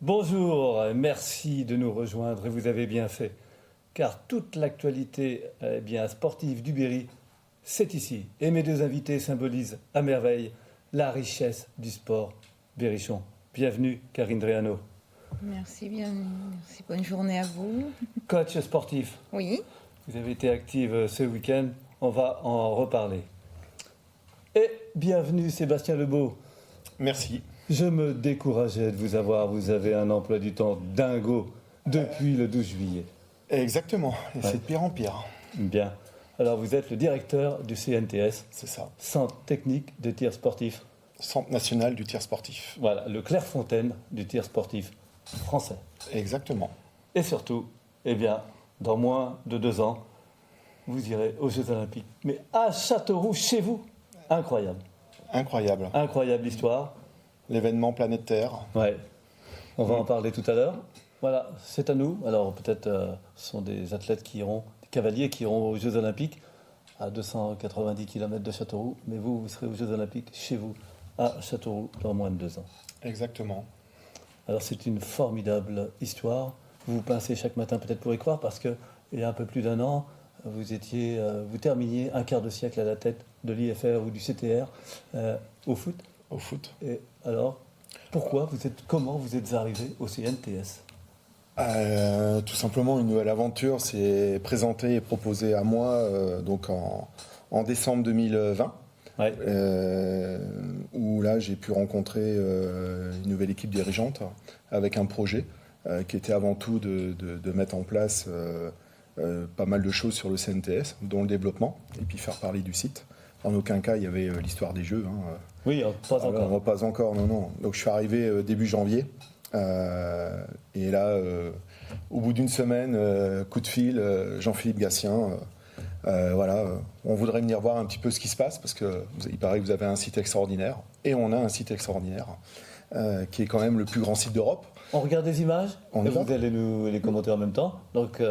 Bonjour, merci de nous rejoindre et vous avez bien fait. Car toute l'actualité sportive du Berry, c'est ici. Et mes deux invités symbolisent à merveille la richesse du sport berrichon. Bienvenue Karine Dréano. Merci, bienvenue. Merci, bonne journée à vous. Coach sportif. Oui. Vous avez été active ce week-end, on va en reparler. Et bienvenue Sébastien Lebeau. Merci. Je me décourageais de vous avoir, vous avez un emploi du temps dingo depuis le 12 juillet. Exactement, et c'est de pire en pire. Bien. Alors vous êtes le directeur du CNTS. C'est ça. Centre technique de tir sportif. Centre national du tir sportif. Voilà, le Clairefontaine du tir sportif français. Exactement. Et surtout, dans moins de 2 ans, vous irez aux Jeux Olympiques. Mais à Châteauroux, chez vous. Incroyable. Incroyable. Incroyable histoire. L'événement Planète Terre. Ouais. On va en parler tout à l'heure. Voilà, c'est à nous. Alors peut-être ce sont des athlètes des cavaliers qui iront aux Jeux Olympiques à 290 km de Châteauroux. Mais vous serez aux Jeux Olympiques chez vous, à Châteauroux, dans moins de 2 ans. Exactement. Alors c'est une formidable histoire. Vous vous pincez chaque matin peut-être pour y croire parce qu'il y a un peu plus d'1 an, vous terminiez un quart de siècle à la tête de l'IFR ou du CTR au foot. Au foot. Et alors, comment vous êtes arrivé au CNTS ? Tout simplement, une nouvelle aventure s'est présentée et proposée à moi en décembre 2020. Ouais. Où là j'ai pu rencontrer une nouvelle équipe dirigeante avec un projet qui était avant tout de mettre en place pas mal de choses sur le CNTS, dont le développement, et puis faire parler du site. En aucun cas il y avait l'histoire des Jeux. Oui, pas encore. Pas encore, non. Donc je suis arrivé début janvier, et là, au bout d'une semaine, coup de fil, Jean-Philippe Gatien. On voudrait venir voir un petit peu ce qui se passe parce qu'il paraît que vous avez un site extraordinaire et on a un site extraordinaire qui est quand même le plus grand site d'Europe. On regarde des images et vous allez nous les commenter en même temps. Donc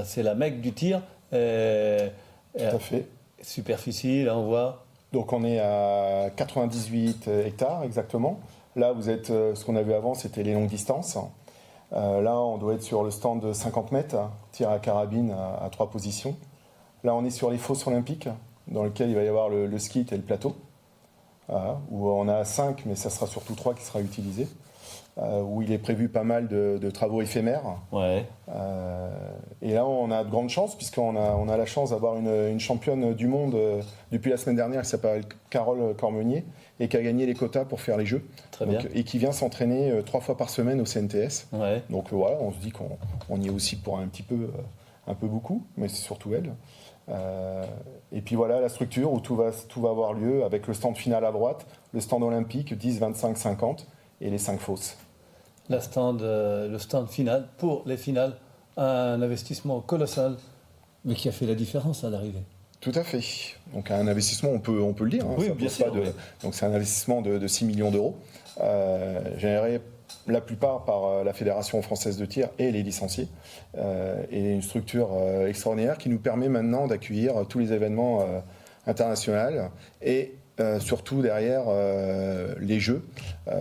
c'est la Mecque du tir. Tout à fait. Superficie, là on voit. Donc on est à 98 hectares exactement. Là vous êtes, ce qu'on a vu avant c'était les longues distances. Là on doit être sur le stand de 50 mètres, tir à carabine à 3 positions. Là, on est sur les fosses olympiques, dans lesquelles il va y avoir le ski et le plateau, où on a 5, mais ça sera surtout 3 qui sera utilisé, où il est prévu pas mal de travaux éphémères. Ouais. Et là, on a de grandes chances, puisqu'on a la chance d'avoir une championne du monde depuis la semaine dernière, qui s'appelle Carole Cormenier, et qui a gagné les quotas pour faire les Jeux. Très bien. Et qui vient s'entraîner 3 fois par semaine au CNTS. Ouais. Donc voilà, on se dit qu'on y est aussi pour un peu beaucoup, mais c'est surtout elle. Et puis voilà la structure où tout va avoir lieu avec le stand final à droite, le stand olympique 10, 25, 50 et les 5 fosses. Le stand final pour les finales, un investissement colossal, mais qui a fait la différence à l'arrivée. Tout à fait. Donc un investissement, on peut le dire. Oui, bien sûr. Oui. Donc c'est un investissement de 6 millions d'euros, généré la plupart par la Fédération française de tir et les licenciés, et une structure extraordinaire qui nous permet maintenant d'accueillir tous les événements internationaux et surtout derrière les Jeux,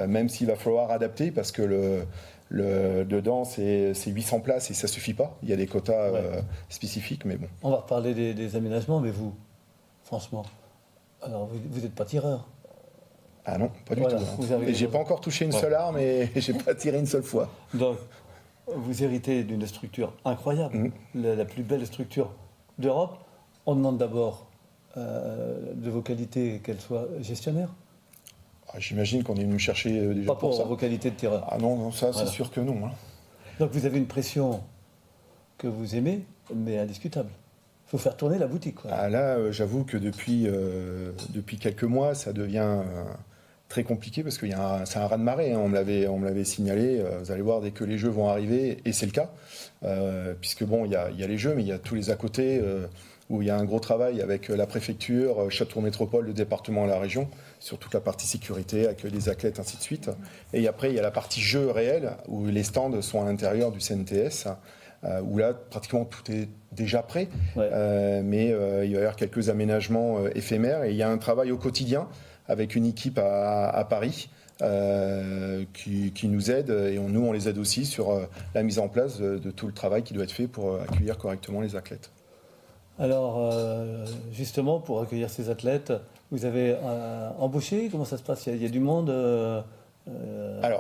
même s'il va falloir adapter parce que dedans c'est 800 places et ça suffit pas, il y a des quotas spécifiques, mais bon. On va reparler des aménagements, mais vous, franchement, alors vous n'êtes pas tireur. Ah non, pas du tout. Et j'ai pas encore touché une seule arme et j'ai pas tiré une seule fois. Donc, vous héritez d'une structure incroyable, la plus belle structure d'Europe. On demande d'abord de vos qualités qu'elles soient gestionnaires. J'imagine qu'on est venu me chercher déjà pas pour ça. Vos qualités de tireur. Ah non, ça voilà. C'est sûr que non. Donc vous avez une pression que vous aimez, mais indiscutable. Il faut faire tourner la boutique. Ah là, j'avoue que depuis quelques mois, ça devient très compliqué parce que c'est un raz-de-marée. On me l'avait signalé. Vous allez voir dès que les Jeux vont arriver, et c'est le cas, puisque bon, il y a les Jeux, mais il y a tous les à côté où il y a un gros travail avec la préfecture, Châteauroux Métropole, le département et la région, sur toute la partie sécurité, accueil des athlètes, ainsi de suite. Et après, il y a la partie Jeux réels où les stands sont à l'intérieur du CNTS. Où là, pratiquement tout est déjà prêt, mais il va y avoir quelques aménagements éphémères, et il y a un travail au quotidien avec une équipe à Paris, qui nous aident et nous, on les aide aussi sur la mise en place de tout le travail qui doit être fait pour accueillir correctement les athlètes. Alors, justement, pour accueillir ces athlètes, vous avez embauché? Comment ça se passe? Il y a du monde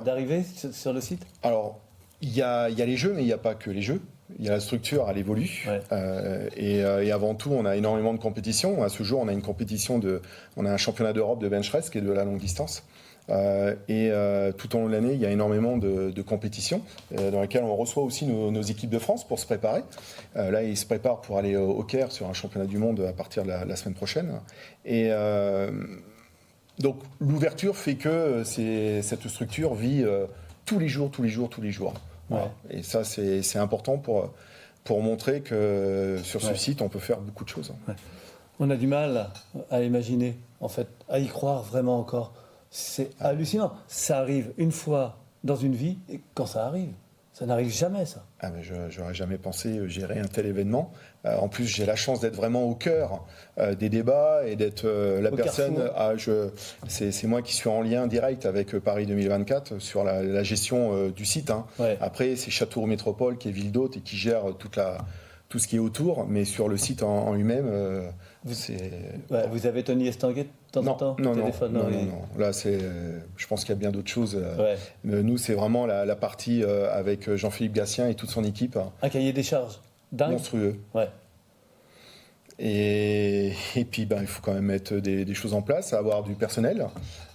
d'arrivée sur le site? Alors, il y a les jeux, mais il n'y a pas que les jeux. Il y a la structure, elle évolue. Ouais. Et avant tout, on a énormément de compétitions. À ce jour, on a une compétition on a un championnat d'Europe de bench press qui est de la longue distance. Tout au long de l'année, il y a énormément de compétitions dans lesquelles on reçoit aussi nos équipes de France pour se préparer. Là, ils se préparent pour aller au Caire sur un championnat du monde à partir de la semaine prochaine. Et donc, l'ouverture fait que cette structure vit tous les jours. Voilà. Ouais. Et ça, c'est important pour montrer que sur ce site, on peut faire beaucoup de choses. Ouais. On a du mal à imaginer, en fait, à y croire vraiment encore. C'est hallucinant. Ça arrive une fois dans une vie, et quand ça arrive, ça n'arrive jamais, ça. Ah mais j'aurais jamais pensé gérer un tel événement. En plus, j'ai la chance d'être vraiment au cœur des débats et d'être la personne. C'est moi qui suis en lien direct avec Paris 2024 sur la gestion du site. Hein. Ouais. Après, c'est Châteauroux Métropole qui est ville d'hôte et qui gère tout ce qui est autour, mais sur le site en lui-même, c'est. Ouais, vous avez Tony Estanguet de temps en temps au téléphone? Non. Là, je pense qu'il y a bien d'autres choses. Ouais. Mais nous, c'est vraiment la partie avec Jean-Philippe Gatien et toute son équipe. Un cahier des charges dingue. Monstrueux. Ouais. Et puis, il faut quand même mettre des choses en place, avoir du personnel.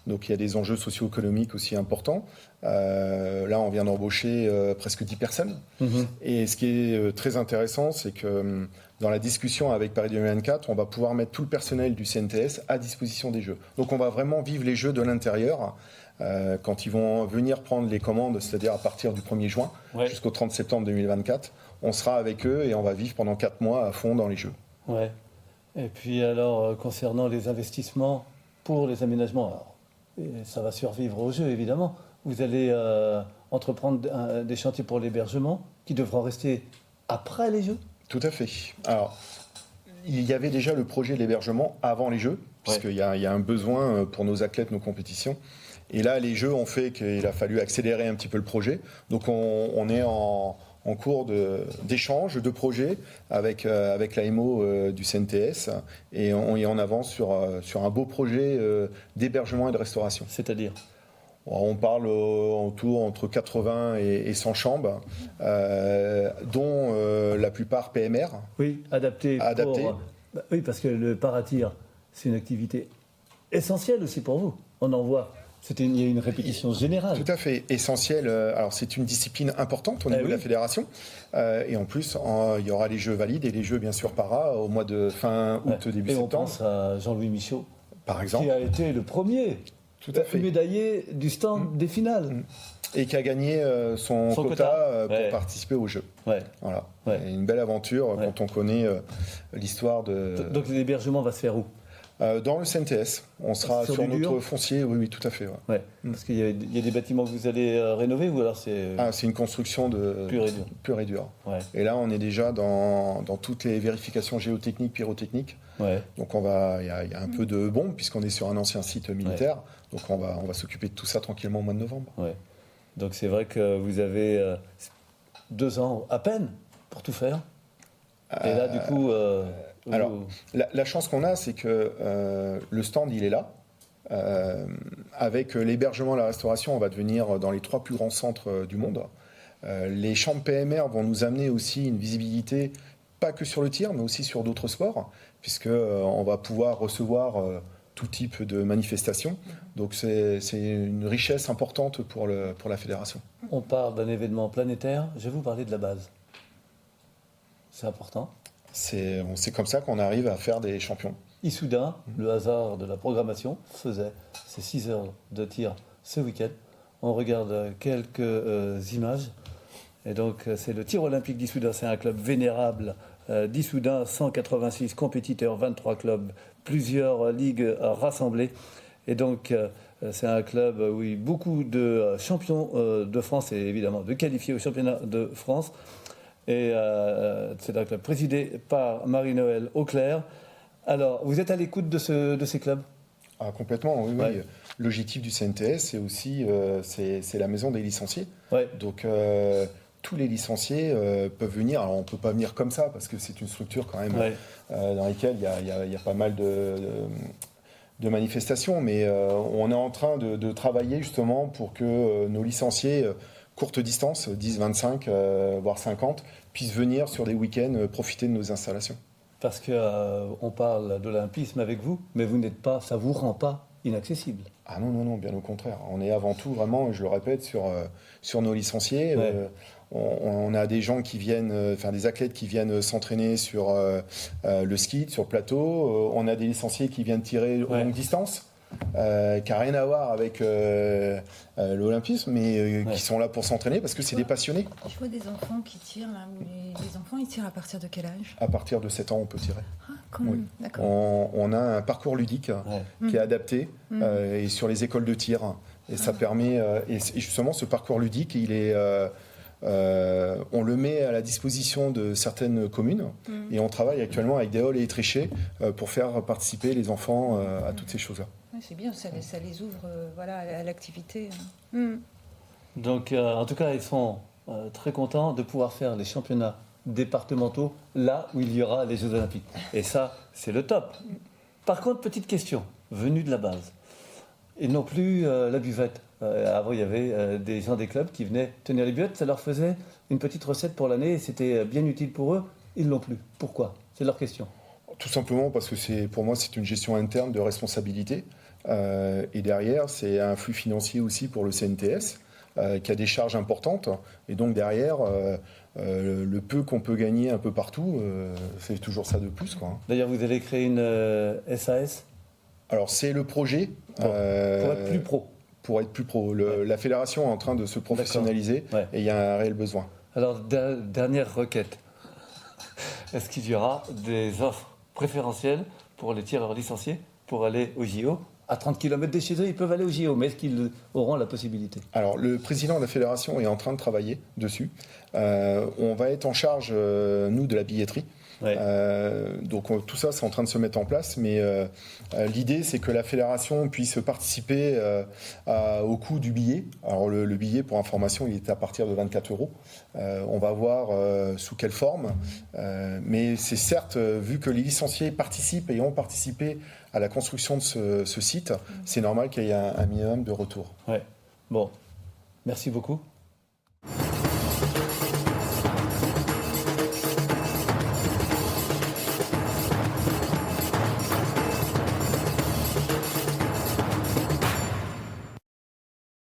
Donc, il y a des enjeux socio-économiques aussi importants. Là, on vient d'embaucher presque 10 personnes. Mm-hmm. Et ce qui est très intéressant, c'est que dans la discussion avec Paris 2024, on va pouvoir mettre tout le personnel du CNTS à disposition des Jeux. Donc, on va vraiment vivre les Jeux de l'intérieur. Quand ils vont venir prendre les commandes, c'est-à-dire à partir du 1er juin jusqu'au 30 septembre 2024, on sera avec eux et on va vivre pendant 4 mois à fond dans les Jeux. Ouais. Et puis alors, concernant les investissements pour les aménagements, alors, ça va survivre aux Jeux, évidemment. Vous allez entreprendre des chantiers pour l'hébergement qui devront rester après les Jeux? Tout à fait. Alors, il y avait déjà le projet de l'hébergement avant les Jeux, puisqu'il y a un besoin pour nos athlètes, nos compétitions. Et là, les Jeux ont fait qu'il a fallu accélérer un petit peu le projet. Donc, on est en cours d'échange, de projet avec l'AMO du CNTS et on avance sur un beau projet d'hébergement et de restauration. C'est-à-dire? On parle autour entre 80 et 100 chambres, dont la plupart PMR. Oui, adapté. Oui, parce que le paratir, c'est une activité essentielle aussi pour vous. On en voit. Il y a une répétition générale. Tout à fait, essentiel. Alors c'est une discipline importante au niveau de la fédération. Et en plus, il y aura les Jeux valides et les Jeux bien sûr para au mois de fin août, début septembre. On pense à Jean-Louis Michaud, par exemple, qui a été le premier médaillé du stand des finales. Et qui a gagné son quota pour participer aux Jeux. Ouais. Voilà. Ouais. Et une belle aventure quand on connaît l'histoire de... Donc l'hébergement va se faire où? Dans le CNTS, on sera sur notre foncier, oui, tout à fait. Ouais. Parce qu'il y a des bâtiments que vous allez rénover ou alors c'est... c'est une construction pure et dure. Ouais. Et là, on est déjà dans toutes les vérifications géotechniques, pyrotechniques. Ouais. Donc il y a un peu de bombes puisqu'on est sur un ancien site militaire. Ouais. Donc on va s'occuper de tout ça tranquillement au mois de novembre. Ouais. Donc c'est vrai que vous avez 2 ans à peine pour tout faire. Et là, du coup... Alors, la chance qu'on a, c'est que le stand, il est là. Avec l'hébergement et la restauration, on va devenir dans les 3 plus grands centres du monde. Les chambres PMR vont nous amener aussi une visibilité, pas que sur le tir, mais aussi sur d'autres sports, puisqu'on va pouvoir recevoir tout type de manifestations. Donc c'est une richesse importante pour la fédération. On parle d'un événement planétaire. Je vais vous parler de la base. C'est important. C'est comme ça qu'on arrive à faire des champions. Issoudun, le hasard de la programmation, faisait ses 6 heures de tir ce week-end. On regarde quelques images. Et donc, c'est le tir olympique d'Issoudun. C'est un club vénérable d'Issoudun, 186 compétiteurs, 23 clubs, plusieurs ligues rassemblées. Et donc, c'est un club où il y a beaucoup de champions de France et évidemment de qualifiés au championnat de France. Et c'est un club présidé par Marie-Noëlle Auclair. Alors, vous êtes à l'écoute de ces clubs? Ah, complètement, oui. Ouais. Oui. L'objectif du CNTS, c'est aussi c'est la maison des licenciés. Ouais. Donc, tous les licenciés peuvent venir. Alors, on ne peut pas venir comme ça, parce que c'est une structure quand même Ouais. dans laquelle il y a pas mal de manifestations. Mais on est en train de travailler justement pour que nos licenciés, courte distance, 10, 25, voire 50, puissent venir sur des week-ends profiter de nos installations. Parce qu'on parle d'olympisme avec vous, mais vous n'êtes pas, ça ne vous rend pas inaccessible. Ah non, non, non, bien au contraire. On est avant tout vraiment, je le répète, sur nos licenciés. Ouais. On a des gens qui viennent, enfin des athlètes qui viennent s'entraîner sur le ski, sur le plateau. On a des licenciés qui viennent tirer longue distance, qui n'a rien à voir avec l'olympisme, mais qui sont là pour s'entraîner parce que c'est des passionnés. Je vois des enfants qui tirent là, où les enfants ils tirent à partir de quel âge? À partir de 7 ans, on peut tirer. Ah, quand même, Oui. d'accord. On a un parcours ludique qui est adapté et sur les écoles de tir. Et ça permet, et justement, ce parcours ludique, il est, on le met à la disposition de certaines communes et on travaille actuellement avec des halls et des trichets pour faire participer les enfants à toutes ces choses-là. Ouais, c'est bien, ça les ouvre voilà, à l'activité. Donc, en tout cas, ils sont très contents de pouvoir faire les championnats départementaux là où il y aura les Jeux Olympiques. Et ça, c'est le top. Par contre, petite question, venue de la base. Et non plus la buvette. Avant, il y avait des gens des clubs qui venaient tenir les buvettes. Ça leur faisait une petite recette pour l'année et c'était bien utile pour eux. Ils l'ont plus. Pourquoi? C'est leur question. Tout simplement parce que pour moi, c'est une gestion interne de responsabilité. Et derrière, c'est un flux financier aussi pour le CNTS. Qui a des charges importantes. Et donc derrière, le peu qu'on peut gagner un peu partout, c'est toujours ça de plus, quoi. D'ailleurs, vous allez créer une SAS Alors c'est le projet. pour être plus pro. Pour être plus pro. La fédération est en train de se professionnaliser et il y a un réel besoin. Alors, dernière requête. Est-ce qu'il y aura des offres préférentielles pour les tireurs licenciés pour aller au JO? À 30 km de chez eux, ils peuvent aller au JO, mais est-ce qu'ils auront la possibilité? Alors, le président de la fédération est en train de travailler dessus. On va être en charge, nous, de la billetterie. Ouais. Donc tout ça, c'est en train de se mettre en place, mais l'idée, c'est que la fédération puisse participer au coût du billet. Alors le billet, pour information, il est à partir de 24 €. On va voir sous quelle forme, mais c'est certes, vu que les licenciés participent et ont participé à la construction de ce site, c'est normal qu'il y ait un minimum de retour. Ouais. Bon, merci beaucoup.